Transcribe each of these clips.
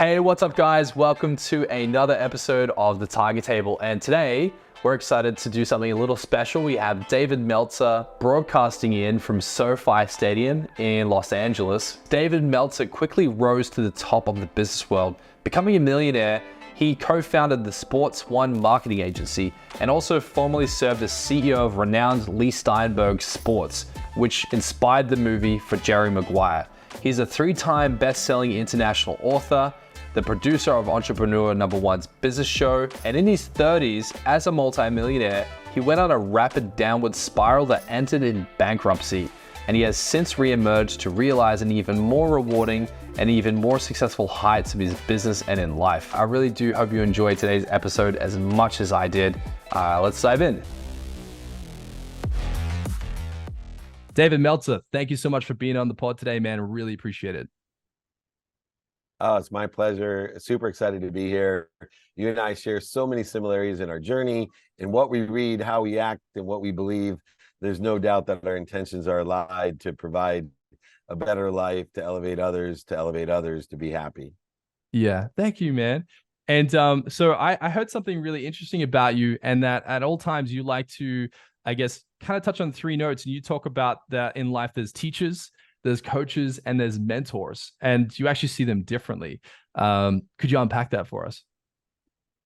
Hey, what's up guys? Welcome to another episode of the Tiger Table. And today we're excited to do something a little special. We have David Meltzer broadcasting in from SoFi Stadium in Los Angeles. David Meltzer quickly rose to the top of the business world. Becoming a millionaire, he co-founded the Sports One marketing agency and also formerly served as CEO of renowned Lee Steinberg Sports, which inspired the movie for Jerry Maguire. He's a three-time best-selling international author, the producer of Entrepreneur #1's business show, and in his 30s, as a multimillionaire, he went on a rapid downward spiral that ended in bankruptcy, and he has since re-emerged to realize an even more rewarding and even more successful heights of his business and in life. I really do hope you enjoyed today's episode as much as I did. Let's dive in. David Meltzer, thank you so much for being on the pod today, man. Really appreciate it. Oh, it's my pleasure. Super excited to be here. You and I share so many similarities in our journey, in what we read, how we act, and what we believe. There's no doubt that our intentions are aligned to provide a better life, to elevate others, to be happy. Yeah, thank you, man. And so I heard something really interesting about you, and that at all times you like to, I guess, kind of touch on three notes. And you talk about that in life there's teachers, there's coaches, and there's mentors, and you actually see them differently. Could you unpack that for us?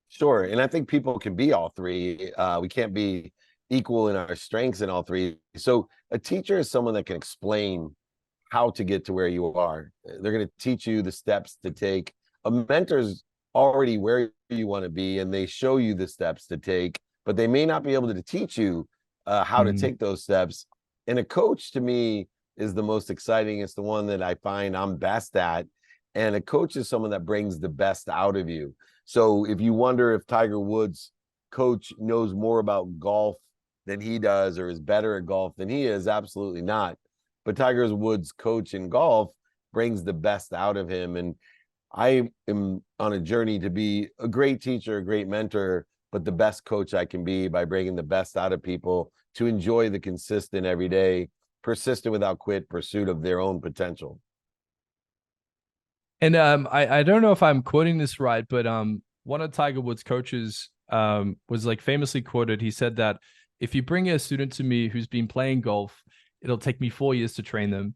Sure. And I think people can be all three. We can't be equal in our strengths in all three. So a teacher is someone that can explain how to get to where you are. They're going to teach you the steps to take. A mentor's already where you want to be, and they show you the steps to take, but they may not be able to teach you how to take those steps. And a coach, to me, is the most exciting. It's the one that I find I'm best at. And a coach is someone that brings the best out of you. So if you wonder if Tiger Woods' coach knows more about golf than he does, or is better at golf than he is, absolutely not. But Tiger Woods' coach in golf brings the best out of him. And I am on a journey to be a great teacher, a great mentor, but the best coach I can be by bringing the best out of people to enjoy the consistent everyday, persistent without quit pursuit of their own potential. And I don't know if I'm quoting this right, but one of Tiger Woods' coaches was like famously quoted. He said that if you bring a student to me who's been playing golf, it'll take me 4 years to train them.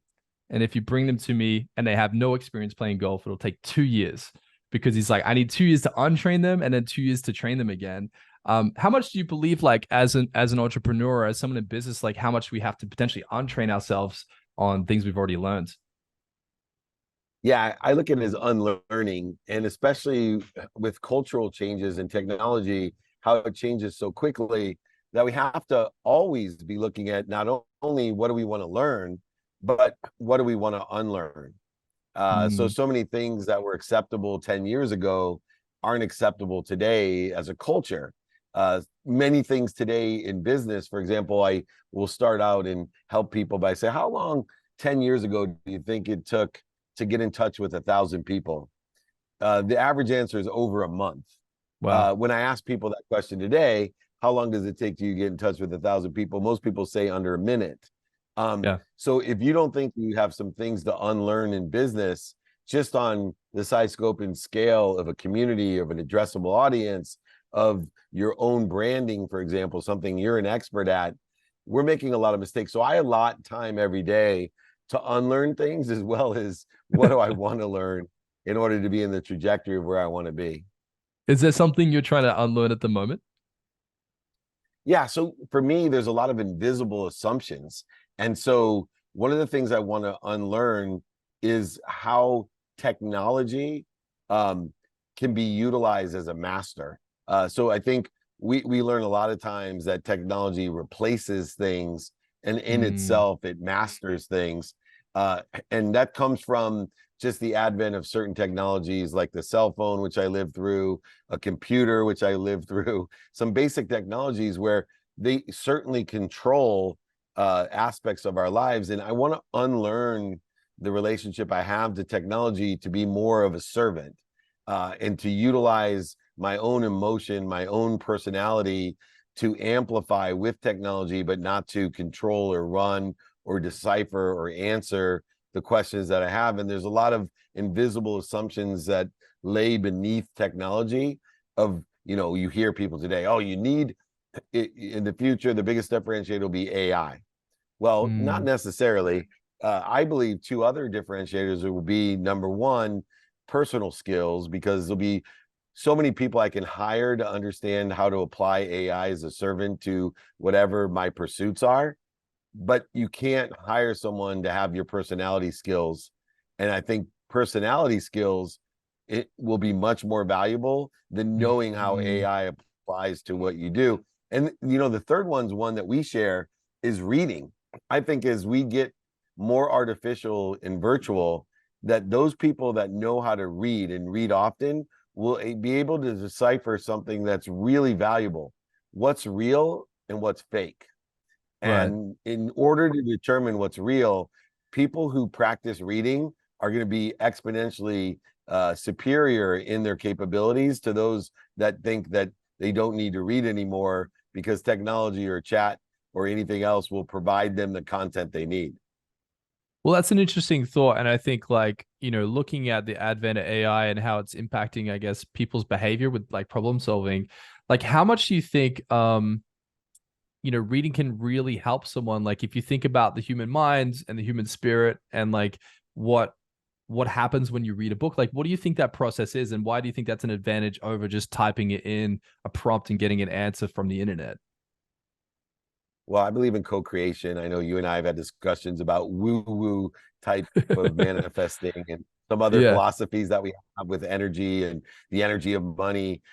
And if you bring them to me and they have no experience playing golf, it'll take 2 years, because he's like, I need 2 years to untrain them and then 2 years to train them again. How much do you believe, like as an entrepreneur, as someone in business, like how much we have to potentially untrain ourselves on things we've already learned? Yeah, I look at it as unlearning, and especially with cultural changes and technology, how it changes so quickly that we have to always be looking at not only what do we want to learn, but what do we want to unlearn. So many things that were acceptable 10 years ago aren't acceptable today as a culture. Many things today in business, for example, I will start out and help people by saying, how long 10 years ago do you think it took to get in touch with 1,000 people? The average answer is over a month. Wow. When I ask people that question today, how long does it take to get in touch with 1,000 people? Most people say under a minute. Yeah. So if you don't think you have some things to unlearn in business, just on the size, scope, and scale of a community, of an addressable audience, of your own branding, for example, something you're an expert at, we're making a lot of mistakes. So I allot time every day to unlearn things, as well as what do I want to learn in order to be in the trajectory of where I want to be. Is there something you're trying to unlearn at the moment? Yeah, so for me, there's a lot of invisible assumptions. And so one of the things I want to unlearn is how technology can be utilized as a master. So I think we learn a lot of times that technology replaces things, and in itself, it masters things. And that comes from just the advent of certain technologies like the cell phone, which I lived through, a computer, which I lived through, some basic technologies where they certainly control aspects of our lives. And I want to unlearn the relationship I have to technology to be more of a servant, and to utilize my own emotion, my own personality to amplify with technology, but not to control or run or decipher or answer the questions that I have. And there's a lot of invisible assumptions that lay beneath technology of, you hear people today, oh, you need in the future, the biggest differentiator will be AI. Well, not Mm, necessarily. I believe two other differentiators will be, number one, personal skills, because there'll be so many people I can hire to understand how to apply AI as a servant to whatever my pursuits are. But you can't hire someone to have your personality skills. And I think personality skills, it will be much more valuable than knowing how mm, AI applies to what you do. And the third one's one that we share is reading. I think as we get more artificial and virtual, that those people that know how to read and read often will be able to decipher something that's really valuable, what's real and what's fake. right. And in order to determine what's real, people who practice reading are going to be exponentially superior in their capabilities to those that think that they don't need to read anymore because technology or chat or anything else will provide them the content they need. Well, that's an interesting thought. And I think like, looking at the advent of AI and how it's impacting, I guess, people's behavior with like problem solving, like how much do you think reading can really help someone? Like if you think about the human mind and the human spirit and like what what happens when you read a book, like what do you think that process is and why do you think that's an advantage over just typing it in a prompt and getting an answer from the internet? Well, I believe in co-creation. I know you and I have had discussions about woo-woo type of manifesting and some other Yeah. philosophies that we have with energy and the energy of money.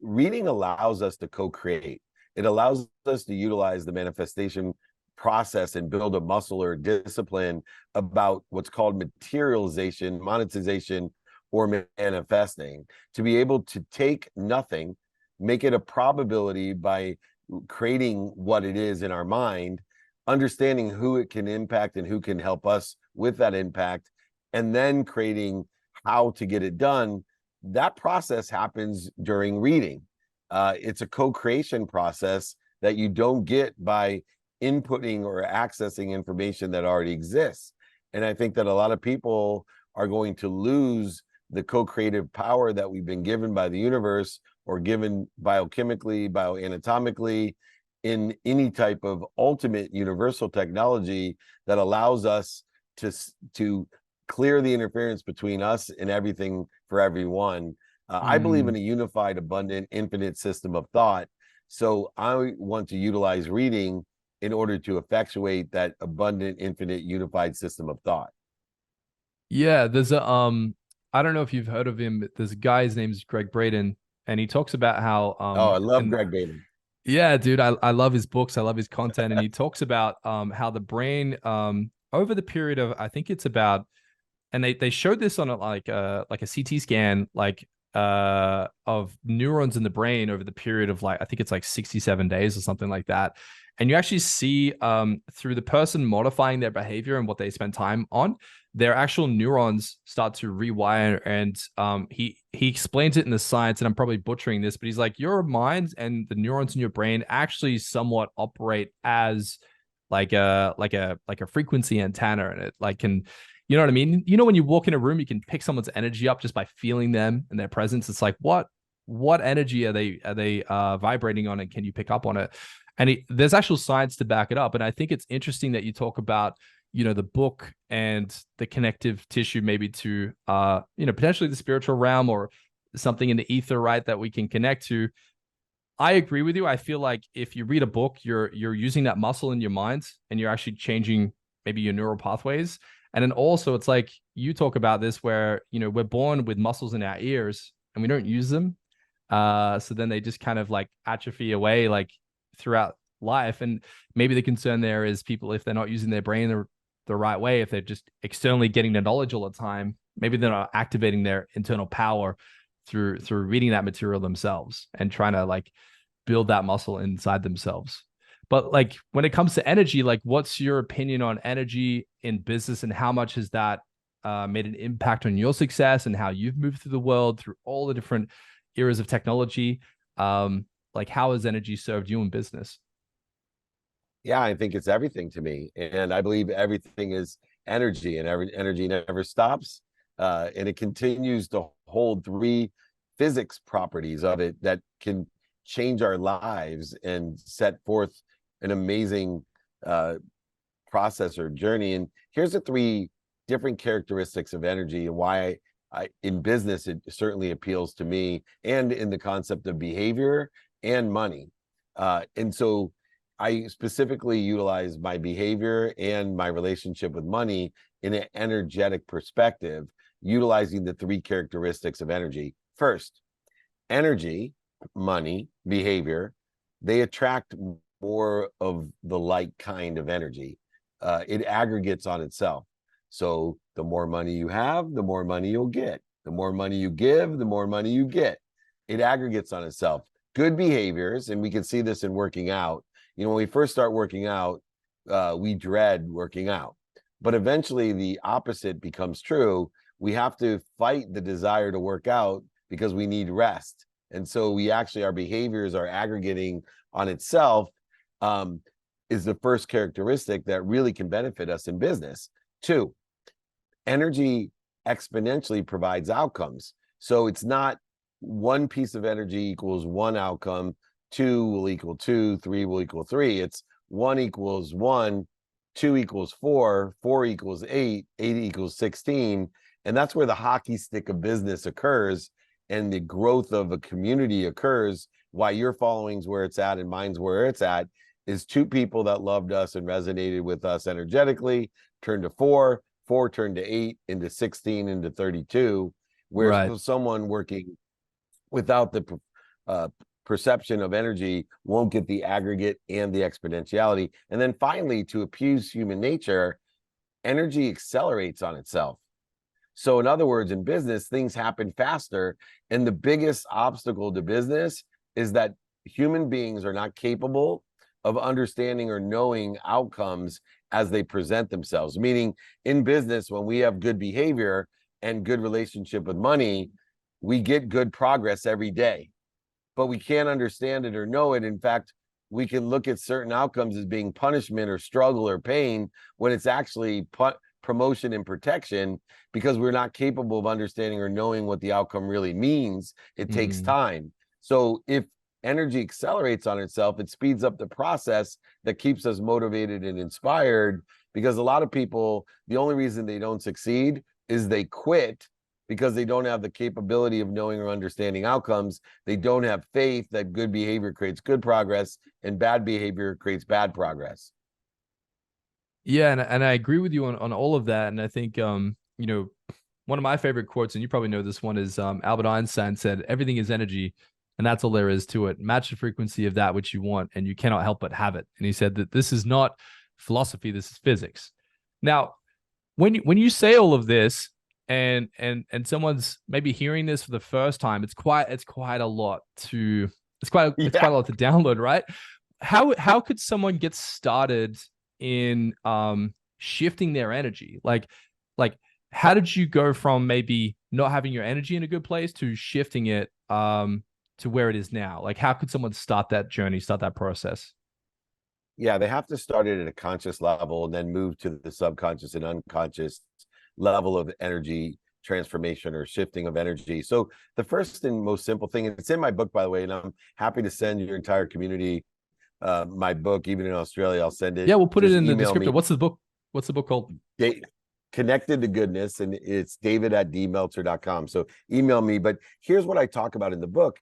Reading allows us to co-create. It allows us to utilize the manifestation process and build a muscle or discipline about what's called materialization, monetization, or manifesting, to be able to take nothing, make it a probability by creating what it is in our mind, understanding who it can impact and who can help us with that impact, and then creating how to get it done. That process happens during reading. It's a co-creation process that you don't get by inputting or accessing information that already exists. And I think that a lot of people are going to lose the co-creative power that we've been given by the universe or given biochemically, bioanatomically, in any type of ultimate universal technology that allows us to clear the interference between us and everything for everyone. I believe in Mm. a unified, abundant, infinite system of thought. So I want to utilize reading in order to effectuate that abundant, infinite, unified system of thought. Yeah, there's a I don't know if you've heard of him, but there's a guy, his name's Greg Braden, and he talks about how Oh, I love and Greg Baden. yeah, dude, I love his books, I love his content, and he talks about how the brain over the period of I think it's about and they showed this on like a CT scan of neurons in the brain over the period of like I think it's like 67 days or something like that. And you actually see through the person modifying their behavior and what they spend time on, their actual neurons start to rewire. And he explains it in the science, and I'm probably butchering this, but he's like your mind and the neurons in your brain actually somewhat operate as like a frequency antenna, and it like can you know what I mean? When you walk in a room, you can pick someone's energy up just by feeling them and their presence. It's like what energy are they vibrating on, and can you pick up on it? And there's actual science to back it up. And I think it's interesting that you talk about the book and the connective tissue maybe to potentially the spiritual realm or something in the ether, right? That we can connect to. I agree with you. I feel like if you read a book, you're using that muscle in your mind and you're actually changing maybe your neural pathways. And then also it's like you talk about this where, we're born with muscles in our ears and we don't use them. So then they just kind of like atrophy away like throughout life. And maybe the concern there is people, if they're not using their brain the right way, if they're just externally getting the knowledge all the time, maybe they're not activating their internal power through reading that material themselves and trying to like build that muscle inside themselves. But like when it comes to energy, like what's your opinion on energy in business and how much has that made an impact on your success and how you've moved through the world through all the different eras of technology? Like how has energy served you in business? Yeah, I think it's everything to me. And I believe everything is energy and every energy never stops. and it continues to hold three physics properties of it that can change our lives and set forth an amazing process or journey. And here's the three different characteristics of energy and why in business it certainly appeals to me, and in the concept of behavior and money. And so I specifically utilize my behavior and my relationship with money in an energetic perspective, utilizing the three characteristics of energy. First, energy, money, behavior, they attract more of the like kind of energy. It aggregates on itself. So the more money you have, the more money you'll get. The more money you give, the more money you get. It aggregates on itself. Good behaviors, and we can see this in working out. You know, when we first start working out, we dread working out. But eventually the opposite becomes true. We have to fight the desire to work out because we need rest. And so we actually, our behaviors are aggregating on itself, is the first characteristic that really can benefit us in business. Two, energy exponentially provides outcomes. So it's not one piece of energy equals one outcome, two will equal two, three will equal three. It's one equals one, two equals four, four equals eight, eight equals 16. And that's where the hockey stick of business occurs and the growth of a community occurs. Why your following's where it's at and mine's where it's at is two people that loved us and resonated with us energetically turned to four, four turned to eight, into 16, into 32, where Right. someone working without the perception of energy won't get the aggregate and the exponentiality. And then finally, to appease human nature, energy accelerates on itself. So in other words, in business, things happen faster. And the biggest obstacle to business is that human beings are not capable of understanding or knowing outcomes as they present themselves. Meaning in business, when we have good behavior and good relationship with money, we get good progress every day, but we can't understand it or know it. In fact, we can look at certain outcomes as being punishment or struggle or pain when it's actually promotion and protection, because we're not capable of understanding or knowing what the outcome really means. It takes time. So if energy accelerates on itself, it speeds up the process that keeps us motivated and inspired, because a lot of people, the only reason they don't succeed is they quit because they don't have the capability of knowing or understanding outcomes. They don't have faith that good behavior creates good progress and bad behavior creates bad progress. Yeah, and I agree with you on all of that. And I think you know, one of my favorite quotes, and you probably know this one, is Albert Einstein said, "Everything is energy, and that's all there is to it. Match the frequency of that which you want, and you cannot help but have it." And he said that this is not philosophy, this is physics. Now, when you say all of this, and someone's maybe hearing this for the first time, it's quite a lot to quite a lot to download, right? How could someone get started in shifting their energy? Like how did you go from maybe not having your energy in a good place to shifting it to where it is now? Like, how could someone start that journey, start that process? Yeah, they have to start it at a conscious level and then move to the subconscious and unconscious level of energy transformation or shifting of energy. So the first and most simple thing, and it's in my book, by the way, and I'm happy to send your entire community my book. Even in Australia, I'll send it. Yeah, we'll put it in the email description. me. What's the book called? Connected to Goodness, and it's david@dmeltzer.com. So email me. But here's what I talk about in the book.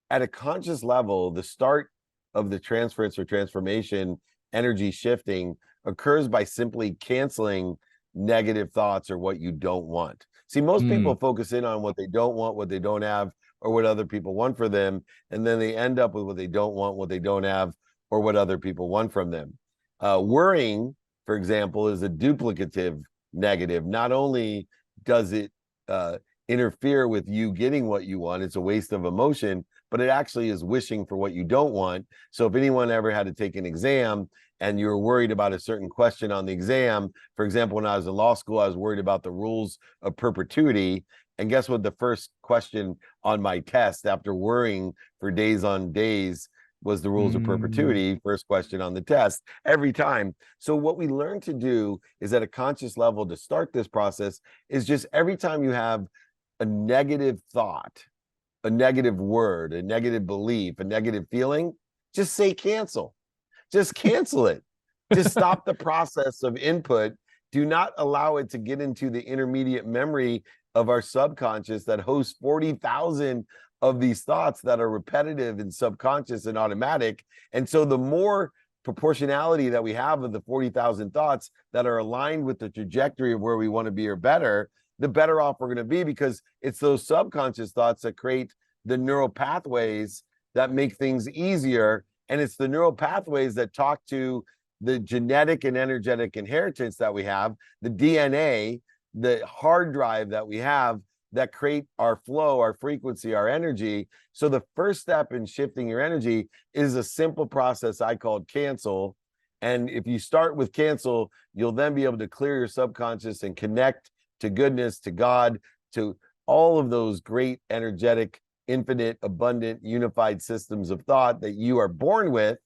At a conscious level, the start of the transference or transformation, energy shifting, occurs by simply canceling negative thoughts or what you don't want. See, most people focus in on what they don't want, what they don't have, or what other people want for them, and then they end up with what they don't want, what they don't have, or what other people want from them. Worrying, for example, is a duplicative negative. Not only does it interfere with you getting what you want, it's a waste of emotion, but it actually is wishing for what you don't want. So if anyone ever had to take an exam and you were worried about a certain question on the exam, for example, when I was in law school, I was worried about the rules of perpetuity. And guess what? The first question on my test, after worrying for days on days was the rules of Mm. perpetuity, first question on the test, every time. So what we learn to do is at a conscious level to start this process is just every time you have a negative thought, a negative word, a negative belief, a negative feeling, just say cancel. Just cancel it. Just stop the process of input. Do not allow it to get into the intermediate memory of our subconscious that hosts 40,000 of these thoughts that are repetitive and subconscious and automatic. And so the more proportionality that we have of the 40,000 thoughts that are aligned with the trajectory of where we want to be or better, the better off we're going to be, because it's those subconscious thoughts that create the neural pathways that make things easier. And it's the neural pathways that talk to the genetic and energetic inheritance that we have, the DNA, the hard drive that we have that create our flow, our frequency, our energy. So the first step in shifting your energy is a simple process I called cancel. And if you start with cancel, you'll then be able to clear your subconscious and connect to goodness, to God, to all of those great energetic, infinite, abundant, unified systems of thought that you are born with,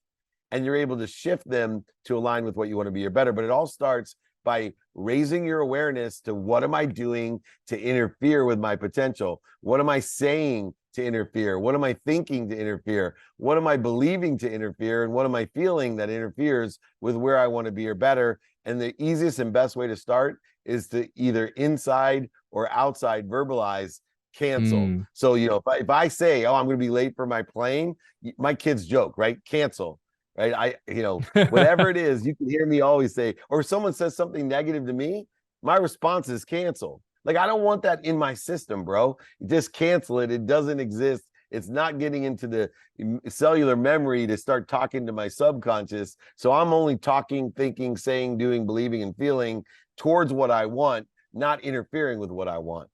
and you're able to shift them to align with what you want to be or better. But it all starts by raising your awareness to what am I doing to interfere with my potential? What am I saying to interfere? What am I thinking to interfere? What am I believing to interfere? And what am I feeling that interferes with where I want to be or better? And the easiest and best way to start is to either inside or outside verbalize cancel. Mm. So, if I say, oh, I'm going to be late for my plane, my kids joke, right? Cancel. Right. Whatever it is, you can hear me always say, or someone says something negative to me, my response is cancel. Like, I don't want that in my system, bro. Just cancel it. It doesn't exist. It's not getting into the cellular memory to start talking to my subconscious. So I'm only talking, thinking, saying, doing, believing, and feeling towards what I want, not interfering with what I want.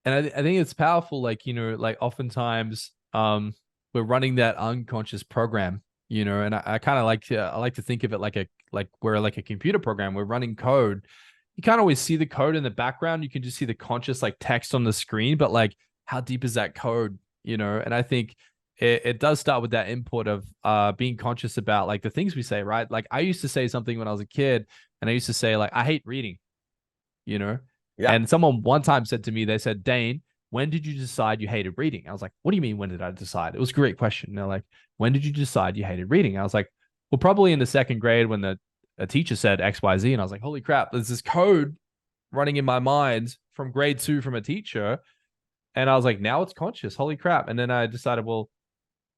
And I think it's powerful. Like, like oftentimes, we're running that unconscious program, and I kind of like to think of it like we're like a computer program. We're running code. You can't always see the code in the background. You can just see the conscious like text on the screen, but like how deep is that code, And I think it does start with that input of being conscious about like the things we say, right? Like I used to say something when I was a kid, and I used to say like, I hate reading, Yeah. And someone one time said to me, they said, Dane, when did you decide you hated reading? I was like, what do you mean, when did I decide? It was a great question. And they're like, when did you decide you hated reading? I was like, well, probably in the second grade when a teacher said X, Y, Z. And I was like, holy crap, there's this code running in my mind from grade 2 from a teacher. And I was like, now it's conscious. Holy crap. And then I decided, well,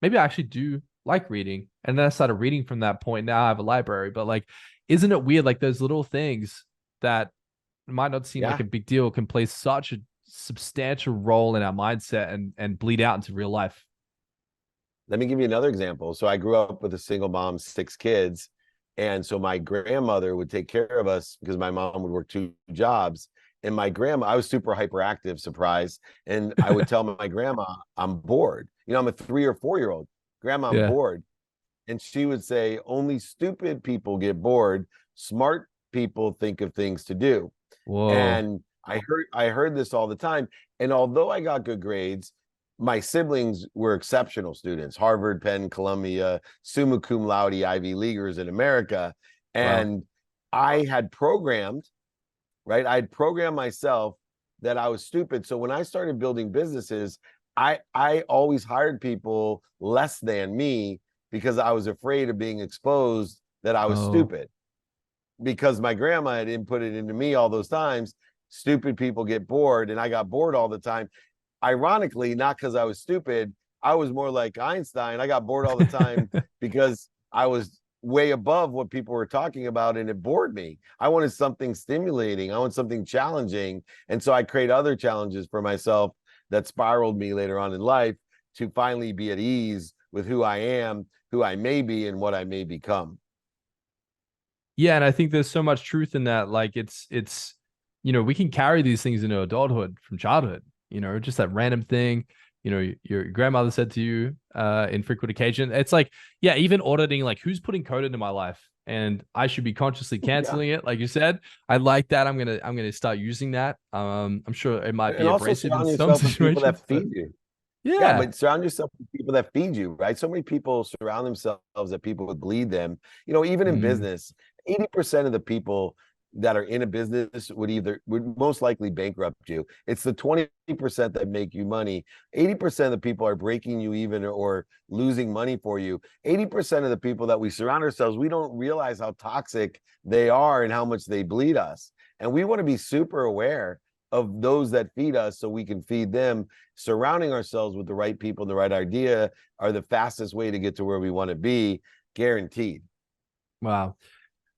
maybe I actually do like reading. And then I started reading from that point. Now I have a library. But like, isn't it weird? Like those little things that might not seem like a big deal can play such a substantial role in our mindset and bleed out into real life. Let me give you another example. So I grew up with a single mom, 6 kids. And so my grandmother would take care of us because my mom would work 2 jobs. And my grandma, I was super hyperactive, surprise. And I would tell my grandma, I'm bored. I'm a 3 or 4-year-old. Grandma, I'm bored. And she would say, only stupid people get bored. Smart people think of things to do. Whoa. And I heard this all the time. And although I got good grades, my siblings were exceptional students, Harvard, Penn, Columbia, summa cum laude Ivy Leaguers in America. And I had programmed, right? I'd programmed myself that I was stupid. So when I started building businesses, I always hired people less than me because I was afraid of being exposed that I was stupid. Because my grandma had inputted into me all those times, stupid people get bored, and I got bored all the time. Ironically, not because I was stupid, I was more like Einstein. I got bored all the time because I was way above what people were talking about, and it bored me. I wanted something stimulating. I wanted something challenging. And so I create other challenges for myself that spiraled me later on in life to finally be at ease with who I am, who I may be, and what I may become. Yeah, and I think there's so much truth in that. Like it's we can carry these things into adulthood from childhood, just that random thing, your grandmother said to you in frequent occasion. It's like, yeah, even auditing, like who's putting code into my life and I should be consciously canceling it. Like you said, I like that. I'm going to start using that. I'm sure it might be abrasive in some situations. People that feed you. Yeah, Yeah. but surround yourself with people that feed you, right? So many people surround themselves that people would bleed them. You know, even in Mm, business, 80% of the people that are in a business would most likely bankrupt you. It's the 20% that make you money. 80% of the people are breaking you even or losing money for you. 80% of the people that we surround ourselves, we don't realize how toxic they are and how much they bleed us. And we want to be super aware of those that feed us so we can feed them. Surrounding ourselves with the right people and the right idea are the fastest way to get to where we want to be, guaranteed. wow.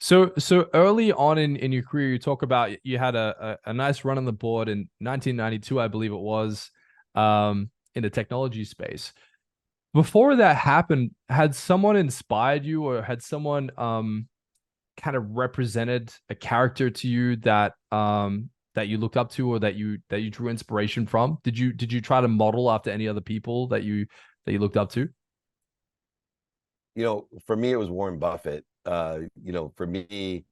So early on in your career, you talk about you had a nice run on the board in 1992, I believe it was, in the technology space. Before that happened, had someone inspired you, or had someone kind of represented a character to you that you looked up to, or that you drew inspiration from? Did you try to model after any other people that you looked up to? You know, for me, it was Warren Buffett. You know, for me,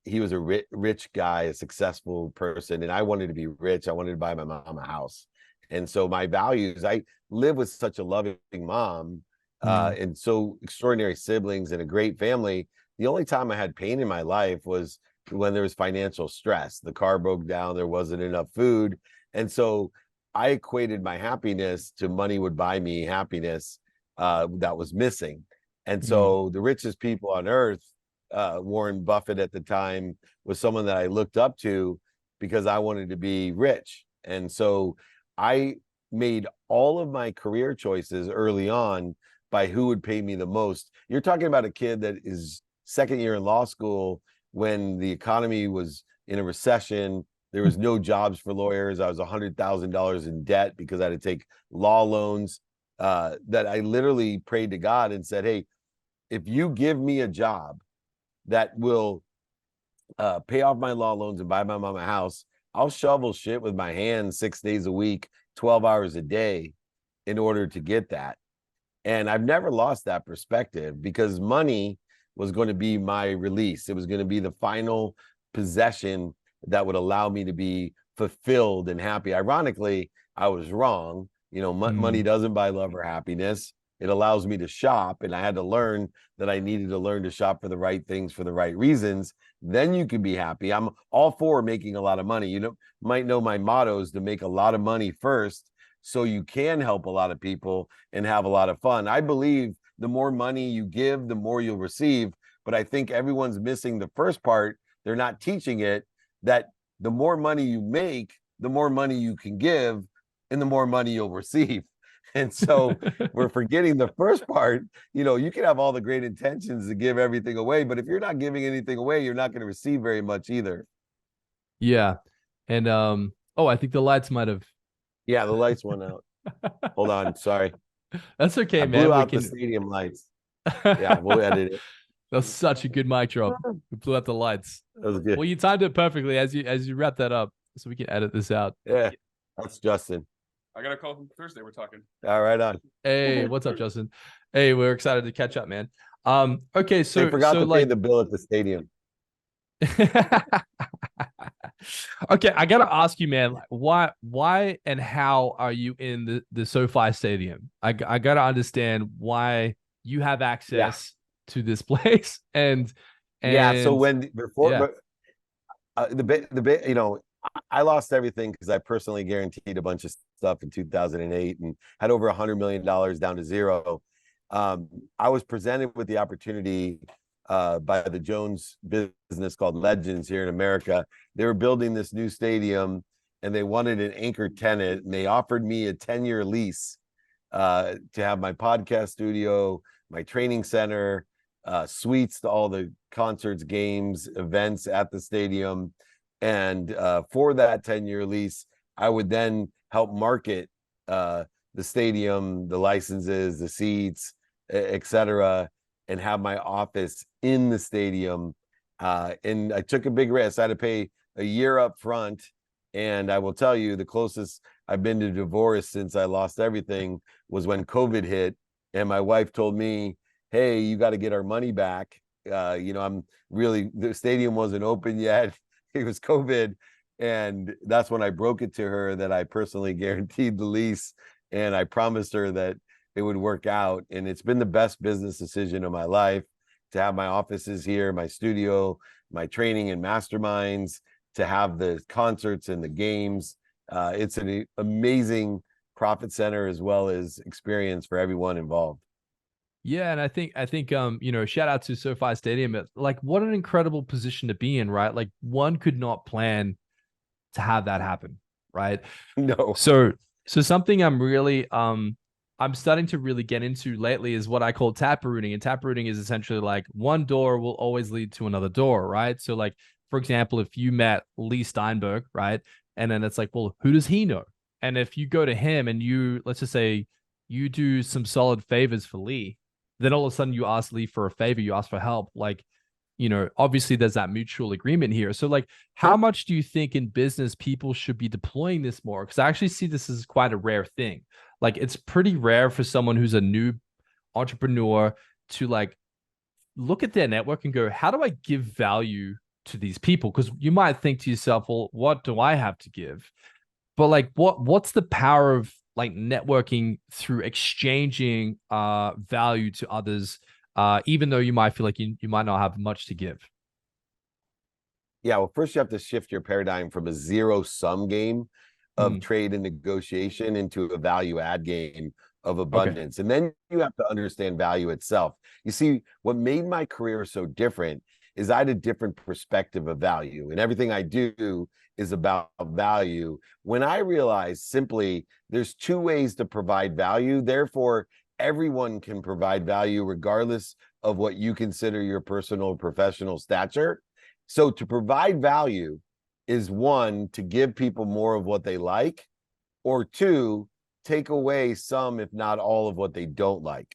he was a rich guy, a successful person, and I wanted to be rich. I wanted to buy my mom a house. And so my values, I live with such a loving mom, Mm, and so extraordinary siblings and a great family. The only time I had pain in my life was when there was financial stress. The car broke down, there wasn't enough food. And so I equated my happiness to money would buy me happiness that was missing. And mm, so the richest people on earth, Warren Buffett at the time, was someone that I looked up to because I wanted to be rich. And so I made all of my career choices early on by who would pay me the most. You're talking about a kid that is second year in law school when the economy was in a recession. There was no jobs for lawyers. I was $100,000 in debt because I had to take law loans. That I literally prayed to God and said, "Hey, if you give me a job that will pay off my law loans and buy my mom a house, I'll shovel shit with my hands 6 days a week, 12 hours a day in order to get that." And I've never lost that perspective because money was going to be my release. It was going to be the final possession that would allow me to be fulfilled and happy. Ironically, I was wrong. You know, money mm. doesn't buy love or happiness. It allows me to shop. And I had to learn that I needed to learn to shop for the right things for the right reasons. Then you can be happy. I'm all for making a lot of money. You know, might know my motto is to make a lot of money first so you can help a lot of people and have a lot of fun. I believe the more money you give, the more you'll receive. But I think everyone's missing the first part. They're not teaching it that the more money you make, the more money you can give, and the more money you'll receive. And so we're forgetting the first part. You know, you can have all the great intentions to give everything away, but if you're not giving anything away, you're not going to receive very much either. Yeah. And oh, I think the lights might have. Yeah, the lights went out. Hold on. Sorry. That's okay, I blew man. We out the can. stadium lights. Yeah, That we'll edit it. was such a good mic drop. We blew out the lights. That was good. Well, you timed it perfectly as you wrap that up, so we can edit this out. Yeah, that's Justin. I got a call from Thursday. We're talking. All right, on. Hey, what's up, Justin? Hey, we're excited to catch up, man. Okay, They so forgot so to pay like, the bill at the stadium. okay, I gotta ask you, man, like, why, and how are you in the SoFi Stadium? I gotta understand why you have Yeah, access to this place, and yeah. So and when before, yeah, but the you know, I lost everything because I personally guaranteed a bunch of stuff in 2008 and had over $100 million down to zero. I was presented with the opportunity by the Jones business called Legends here in America. They were building this new stadium and they wanted an anchor tenant, and they offered me a 10-year lease to have my podcast studio, my training center, suites to all the concerts, games, events at the stadium. And for that 10-year lease, I would then help market the stadium, the licenses, the seats, etc., and have my office in the stadium. And I took a big risk. I had to pay a year up front. And I will tell you, the closest I've been to divorce since I lost everything was when COVID hit. And my wife told me, "Hey, you got to get our money back." You know, the stadium wasn't open yet. It was COVID. And that's when I broke it to her that I personally guaranteed the lease and I promised her that it would work out. And it's been the best business decision of my life to have my offices here, my studio, my training and masterminds, to have the concerts and the games. It's an amazing profit center as well as experience for everyone involved. Yeah, and I think you know, shout out to SoFi Stadium. Like, what an incredible position to be in, right? Like, one could not plan to have that happen, right? No. So something I'm starting to really get into lately is what I call tap rooting. And tap rooting is essentially like one door will always lead to another door, right? So like, for example, if you met Lee Steinberg, right? And then it's like, well, who does he know? And if you go to him and you, let's just say you do some solid favors for Lee, then all of a sudden you ask Lee for a favor, you ask for help. Like, you know, obviously there's that mutual agreement here. So like, how much do you think in business people should be deploying this more? Because I actually see this as quite a rare thing. Like, it's pretty rare for someone who's a new entrepreneur to like look at their network and go, how do I give value to these people? Because you might think to yourself, well, what do I have to give? But like, what's the power of like networking through exchanging value to others, even though you might feel like you might not have much to give? Yeah, well, first you have to shift your paradigm from a zero-sum game of trade and negotiation into a value add game of abundance. And then you have to understand value itself. You see, what made my career so different is I had a different perspective of value, and everything I do is about value. When I realized simply there's two ways to provide value, therefore everyone can provide value regardless of what you consider your personal or professional stature. So to provide value is one, to give people more of what they like, or two, take away some, if not all, of what they don't like.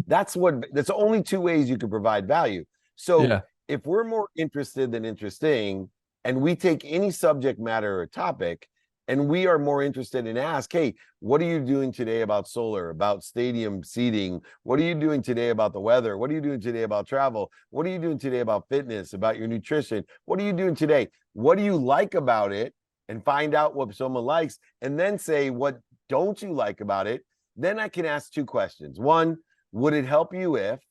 That's only two ways you can provide value. So if we're more interested than interesting, and we take any subject matter or topic, and we are more interested in ask, hey, what are you doing today about solar, about stadium seating? What are you doing today about the weather? What are you doing today about travel? What are you doing today about fitness, about your nutrition? What are you doing today? What do you like about it? And find out what someone likes, and then say, what don't you like about it? Then I can ask two questions. One, would it help you if?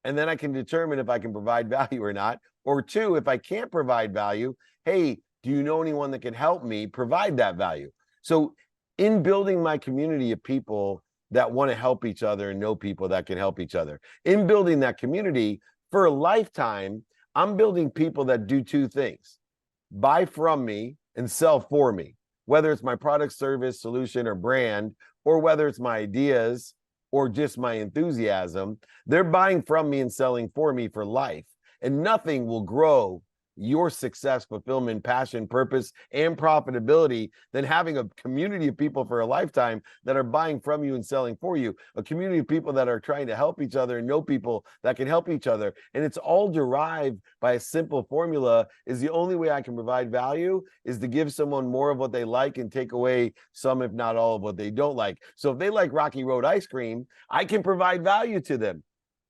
And then I can determine if I can provide value or not. Or two, if I can't provide value, hey, do you know anyone that can help me provide that value? So in building my community of people that want to help each other and know people that can help each other, in building that community for a lifetime, I'm building people that do two things: buy from me and sell for me, whether it's my product, service, solution, or brand, or whether it's my ideas or just my enthusiasm. They're buying from me and selling for me for life. And nothing will grow your success, fulfillment, passion, purpose, and profitability than having a community of people for a lifetime that are buying from you and selling for you, a community of people that are trying to help each other and know people that can help each other. And it's all derived by a simple formula: is the only way I can provide value is to give someone more of what they like and take away some, if not all, of what they don't like. So if they like Rocky Road ice cream, I can provide value to them.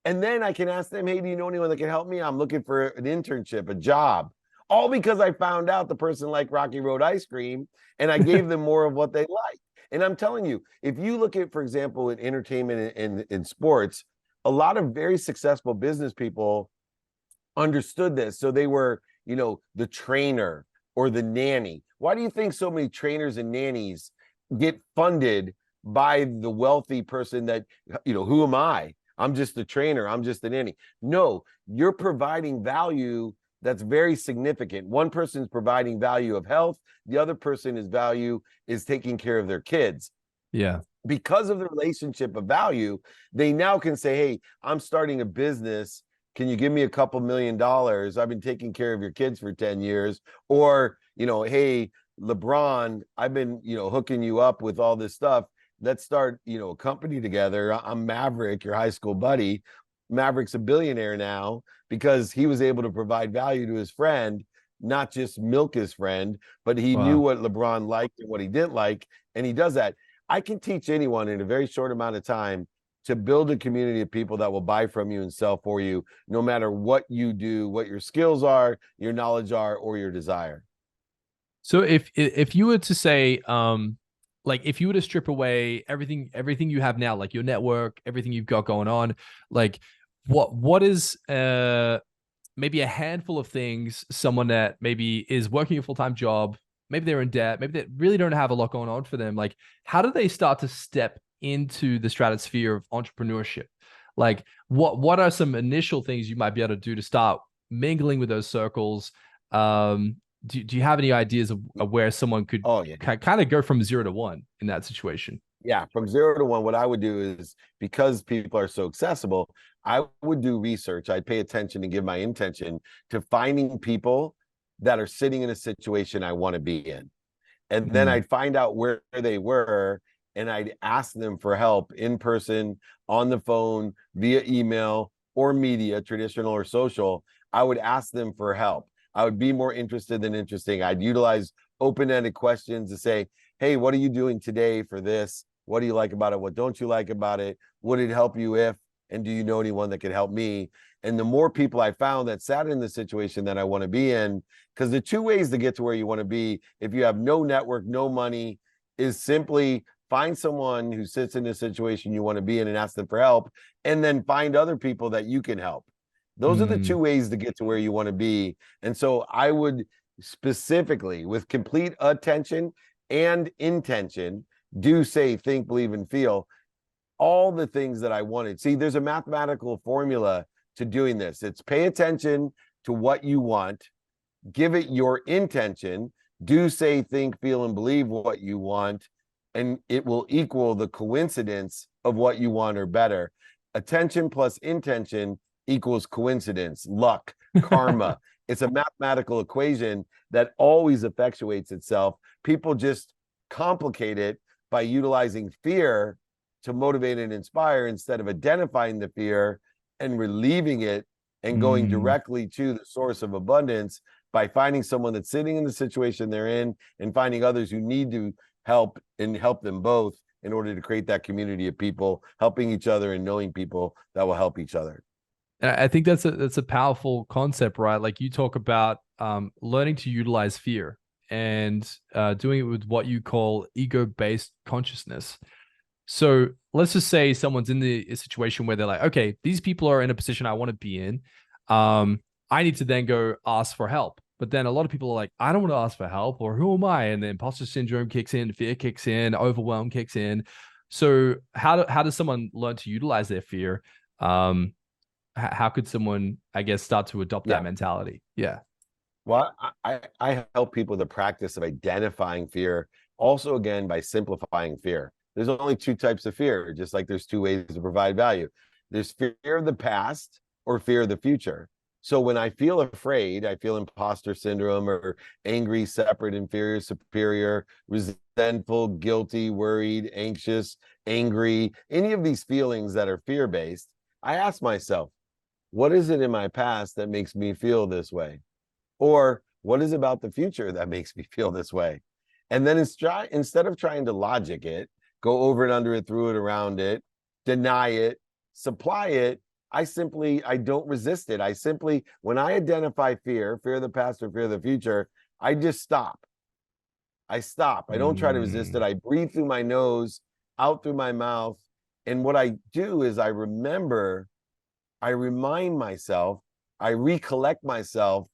And then I can ask them, hey, do you know anyone that can help me? I'm looking for an internship, a job. All because I found out the person liked Rocky Road ice cream, and I gave them more of what they like. And I'm telling you, if you look at, for example, in entertainment and in sports, a lot of very successful business people understood this. So they were, you know, the trainer or the nanny. Why do you think so many trainers and nannies get funded by the wealthy person that, you know, who am I? I'm just a trainer. I'm just a nanny. No, you're providing value that's very significant. One person's providing value of health. The other person is taking care of their kids. Yeah. Because of the relationship of value, they now can say, hey, I'm starting a business. Can you give me a couple $1 million? I've been taking care of your kids for 10 years. Or, you know, hey, LeBron, I've been, you know, hooking you up with all this stuff. Let's start, you know, a company together. I'm Maverick, your high school buddy. Maverick's a billionaire now because he was able to provide value to his friend, not just milk his friend, but he knew what LeBron liked and what he didn't like, and he does that. I can teach anyone in a very short amount of time to build a community of people that will buy from you and sell for you, no matter what you do, what your skills are, your knowledge are, or your desire. So if you were to say, like if you were to strip away everything you have now, like your network, everything you've got going on, like what is maybe a handful of things someone that maybe is working a full-time job, maybe they're in debt, maybe they really don't have a lot going on for them, like how do they start to step into the stratosphere of entrepreneurship? Like what are some initial things you might be able to do to start mingling with those circles? Do you have any ideas of where someone could kind of go from 0 to 1 in that situation? Yeah, from 0 to 1, what I would do is, because people are so accessible, I would do research. I'd pay attention and give my intention to finding people that are sitting in a situation I want to be in. And then I'd find out where they were, and I'd ask them for help in person, on the phone, via email or media, traditional or social. I would ask them for help. I would be more interested than interesting. I'd utilize open-ended questions to say, hey, what are you doing today for this? What do you like about it? What don't you like about it? Would it help you if? And do you know anyone that could help me? And the more people I found that sat in the situation that I want to be in, because the two ways to get to where you want to be, if you have no network, no money, is simply find someone who sits in the situation you want to be in and ask them for help, and then find other people that you can help. Those are the two ways to get to where you want to be. And so I would specifically, with complete attention and intention, do, say, think, believe, and feel all the things that I wanted. See, there's a mathematical formula to doing this. It's pay attention to what you want, give it your intention, do, say, think, feel, and believe what you want, and it will equal the coincidence of what you want or better. Attention plus intention equals coincidence, luck, karma. It's a mathematical equation that always effectuates itself. People just complicate it by utilizing fear to motivate and inspire, instead of identifying the fear and relieving it and going directly to the source of abundance by finding someone that's sitting in the situation they're in, and finding others who need to help, and help them both in order to create that community of people helping each other and knowing people that will help each other. And I think that's a powerful concept, right? Like you talk about learning to utilize fear and doing it with what you call ego-based consciousness. So let's just say someone's in the situation where they're like, okay, these people are in a position I want to be in. I need to then go ask for help. But then a lot of people are like, I don't want to ask for help, or who am I? And then imposter syndrome kicks in, fear kicks in, overwhelm kicks in. So how does someone learn to utilize their fear? How could someone, I guess, start to adopt that mentality? Yeah. Well, I help people with the practice of identifying fear, also, again, by simplifying fear. There's only two types of fear, just like there's two ways to provide value. There's fear of the past or fear of the future. So when I feel afraid, I feel imposter syndrome or angry, separate, inferior, superior, resentful, guilty, worried, anxious, angry, any of these feelings that are fear-based, I ask myself, what is it in my past that makes me feel this way? Or what is about the future that makes me feel this way? And then instead of trying to logic it, go over and under it, through it, around it, deny it, supply it, I don't resist it. I simply, when I identify fear of the past or fear of the future, I just stop. I stop. I don't try to resist it. I breathe through my nose, out through my mouth. And what I do is I remind myself, I recollect myself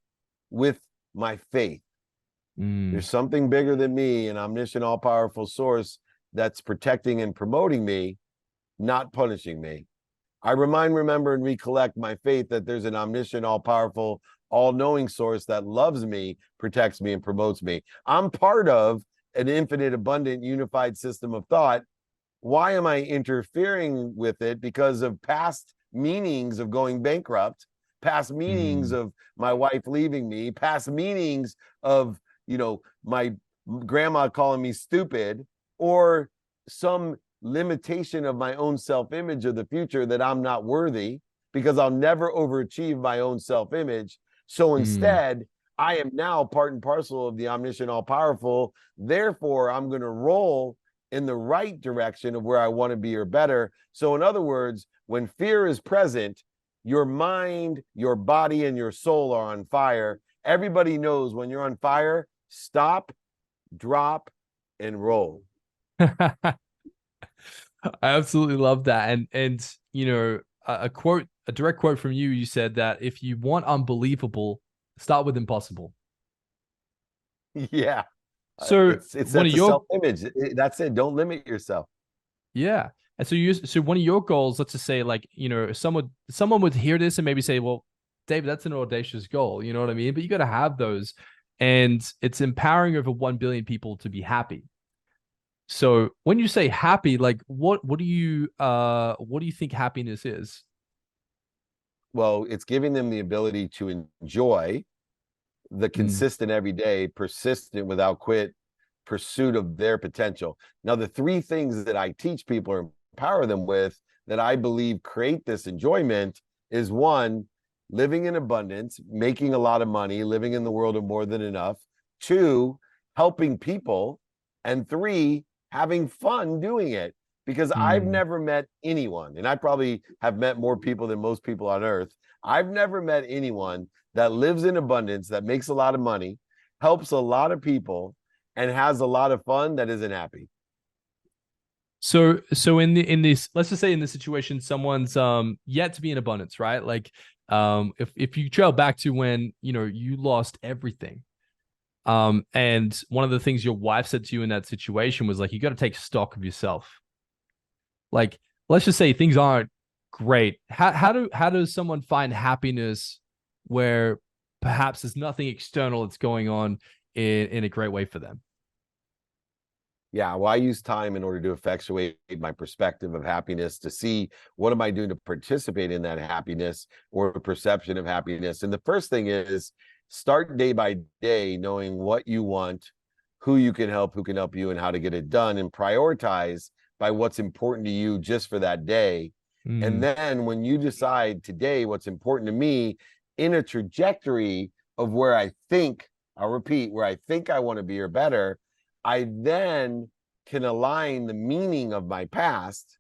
with my faith. There's something bigger than me, an omniscient, all-powerful source that's protecting and promoting me, not punishing me. I remember, and recollect my faith that there's an omniscient, all-powerful, all-knowing source that loves me, protects me, and promotes me. I'm part of an infinite, abundant, unified system of thought. Why am I interfering with it? Because of past meanings of going bankrupt, past meanings of my wife leaving me, past meanings of, my grandma calling me stupid, or some limitation of my own self-image of the future that I'm not worthy, because I'll never overachieve my own self-image. So instead, I am now part and parcel of the omniscient, all-powerful. Therefore, I'm going to roll in the right direction of where I want to be or better. So in other words, when fear is present, your mind, your body, and your soul are on fire. Everybody knows when you're on fire, stop, drop, and roll. I absolutely love that. And you know, a quote, a direct quote from you, you said that if you want unbelievable, start with impossible. Yeah. So It's one of that's a your self-image. That's it. Don't limit yourself. yeah. And so one of your goals, let's just say, like, you know, someone would hear this and maybe say, well, David, that's an audacious goal. You know what I mean? But you got to have those. And it's empowering over 1 billion people to be happy. So when you say happy, like what do you think happiness is? Well, it's giving them the ability to enjoy the Mm, consistent everyday, persistent without quit pursuit of their potential. Now, the three things that I teach people or empower them with that I believe create this enjoyment is one, living in abundance, making a lot of money, living in the world of more than enough. Two, helping people. And three, having fun doing it. Because I've mm. never met anyone, and I probably have met more people than most people on earth. I've never met anyone that lives in abundance, that makes a lot of money, helps a lot of people, and has a lot of fun that isn't happy. So in this, let's just say in this situation, someone's yet to be in abundance, right? Like if you trail back to when, you know, you lost everything. And one of the things your wife said to you in that situation was like, you got to take stock of yourself. Like, let's just say things aren't great. How does someone find happiness where perhaps there's nothing external that's going on in a great way for them? Yeah, well, I use time in order to effectuate my perspective of happiness to see what am I doing to participate in that happiness or perception of happiness. And the first thing is start day by day knowing what you want, who you can help, who can help you, and how to get it done, and prioritize by what's important to you just for that day. And Mm, then when you decide today what's important to me in a trajectory of where I think, I'll repeat, where I think I want to be or better, I then can align the meaning of my past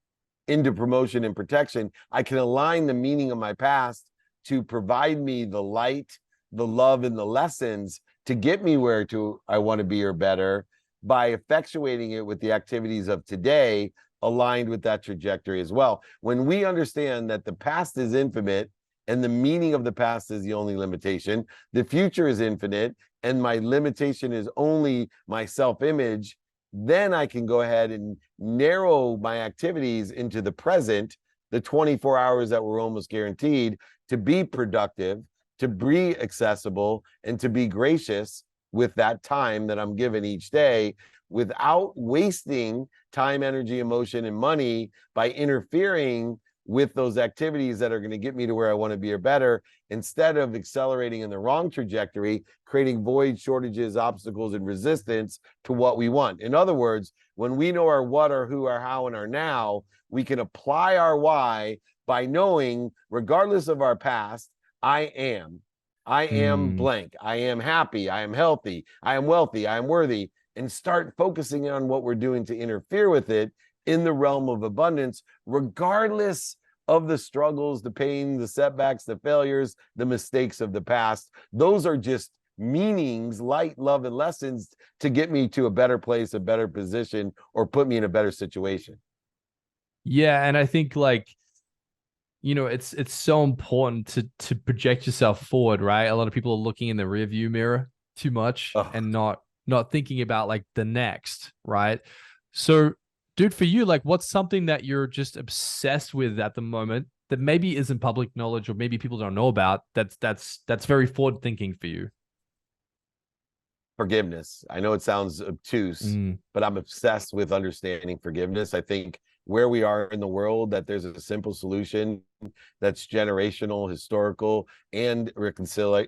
into promotion and protection. I can align the meaning of my past to provide me the light, the love, and the lessons to get me where to I want to be or better by effectuating it with the activities of today aligned with that trajectory as well. When we understand that the past is infinite and the meaning of the past is the only limitation, the future is infinite and my limitation is only my self-image, then I can go ahead and narrow my activities into the present, the 24 hours that were almost guaranteed to be productive, to be accessible, and to be gracious with that time that I'm given each day without wasting time, energy, emotion, and money by interfering with those activities that are going to get me to where I want to be or better, instead of accelerating in the wrong trajectory, creating voids, shortages, obstacles, and resistance to what we want. In other words, when we know our what, our who, our how, and our now, we can apply our why by knowing, regardless of our past, I am. I am mm. blank. I am happy. I am healthy. I am wealthy. I am worthy. And start focusing on what we're doing to interfere with it in the realm of abundance, regardless of the struggles, the pain, the setbacks, the failures, the mistakes of the past. Those are just meanings, light, love, and lessons to get me to a better place, a better position, or put me in a better situation. Yeah, and I think, like, you know, it's so important to project yourself forward, right? A lot of people are looking in the rear view mirror too much Oh, and not thinking about like the next, right? So, dude, for you, like, what's something that you're just obsessed with at the moment that maybe isn't public knowledge or maybe people don't know about, that's very forward thinking for you? forgiveness. I know it sounds obtuse, Mm, but I'm obsessed with understanding forgiveness. I think where we are in the world, that there's a simple solution that's generational, historical, and reconciled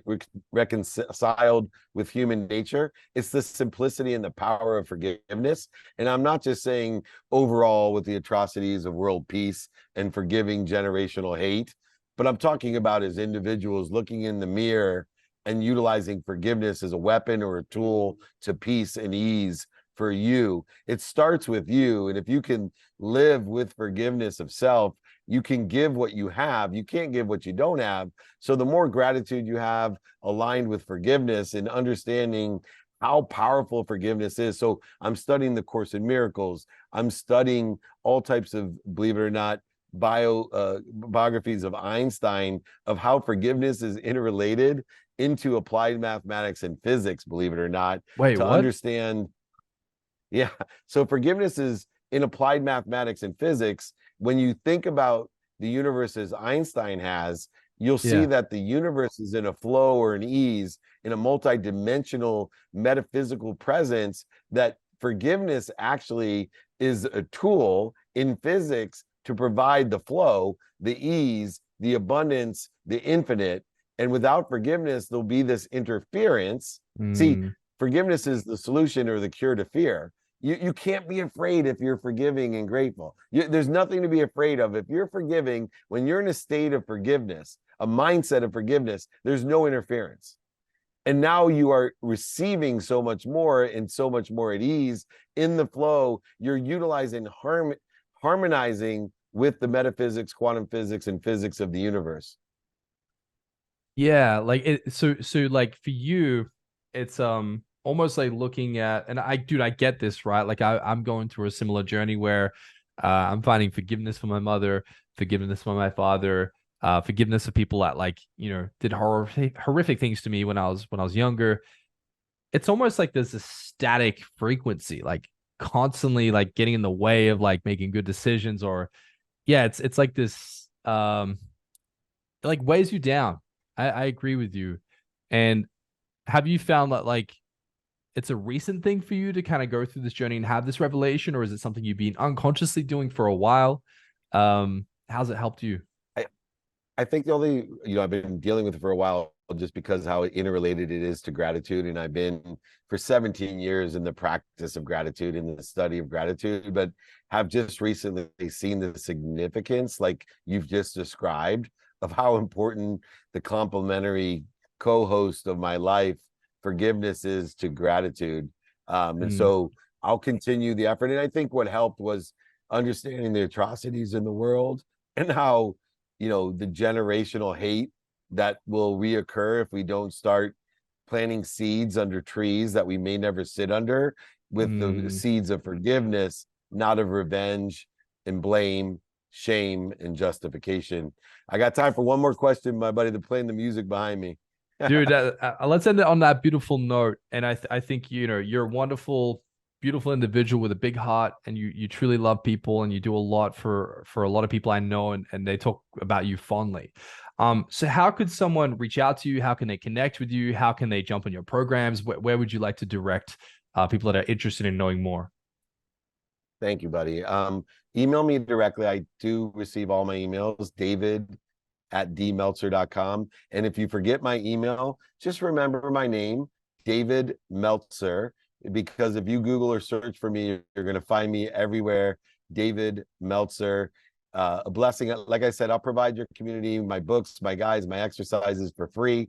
with human nature. It's the simplicity and the power of forgiveness. And I'm not just saying overall with the atrocities of world peace and forgiving generational hate, but I'm talking about as individuals looking in the mirror and utilizing forgiveness as a weapon or a tool to peace and ease for you. It starts with you. And if you can live with forgiveness of self, you can give what you have. You can't give what you don't have. So the more gratitude you have aligned with forgiveness and understanding how powerful forgiveness is. So I'm studying the Course in Miracles. I'm studying all types of, believe it or not, biographies of Einstein, of how forgiveness is interrelated into applied mathematics and physics, believe it or not, Wait, to what? understand. Yeah. So forgiveness is in applied mathematics and physics. When you think about the universe as Einstein has, you'll see Yeah. that the universe is in a flow or an ease, in a multidimensional metaphysical presence, that forgiveness actually is a tool in physics to provide the flow, the ease, the abundance, the infinite. And without forgiveness, there'll be this interference. See, Mm, forgiveness is the solution or the cure to fear. You can't be afraid if you're forgiving and grateful. There's nothing to be afraid of. If you're forgiving, when you're in a state of forgiveness, a mindset of forgiveness, there's no interference. And now you are receiving so much more and so much more at ease in the flow. You're utilizing harmonizing with the metaphysics, quantum physics, and physics of the universe. yeah, like it. So like for you, it's almost like looking at, and I get this, right? Like I'm going through a similar journey where I'm finding forgiveness for my mother, forgiveness for my father, forgiveness of people that, like, did horrific things to me when I was younger. It's almost like there's a static frequency, like constantly like getting in the way of like making good decisions, or yeah, it's like this it like weighs you down. I agree with you. And have you found that like it's a recent thing for you to kind of go through this journey and have this revelation, or is it something you've been unconsciously doing for a while? How's it helped you? I think the only, I've been dealing with it for a while just because how interrelated it is to gratitude. And I've been for 17 years in the practice of gratitude, in the study of gratitude, but have just recently seen the significance, like you've just described, of how important the complementary co-host of my life, forgiveness, is to gratitude. And Mm, so I'll continue the effort. And I think what helped was understanding the atrocities in the world and how, the generational hate that will reoccur if we don't start planting seeds under trees that we may never sit under, with the mm. seeds of forgiveness, not of revenge and blame, shame, and justification. I got time for one more question, my buddy. They're playing the music behind me. Dude, let's end it on that beautiful note. And I think you're a wonderful, beautiful individual with a big heart, and you truly love people, and you do a lot for a lot of people I know, and they talk about you fondly. So how could someone reach out to you? How can they connect with you? How can they jump on your programs? Where would you like to direct people that are interested in knowing more? Thank you, buddy. Email me directly. I do receive all my emails, david@dmeltzer.com. And if you forget my email, just remember my name, David Meltzer, because if you Google or search for me, you're going to find me everywhere. David Meltzer. A blessing. Like I said, I'll provide your community my books, my guides, my exercises for free.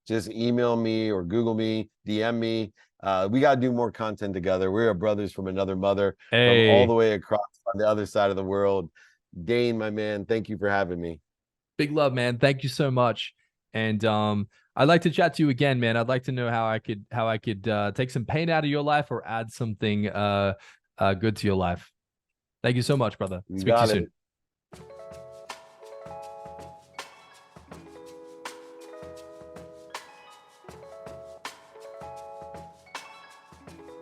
Just email me or Google me, DM me. We got to do more content together. We're brothers from another mother, from all the Hey, way across on the other side of the world. DAIN, my man, thank you for having me. big love, man. Thank you so much. And I'd like to chat to you again, man. I'd like to know how I could take some pain out of your life or add something good to your life. Thank you so much, brother. You Speak to you got soon. it.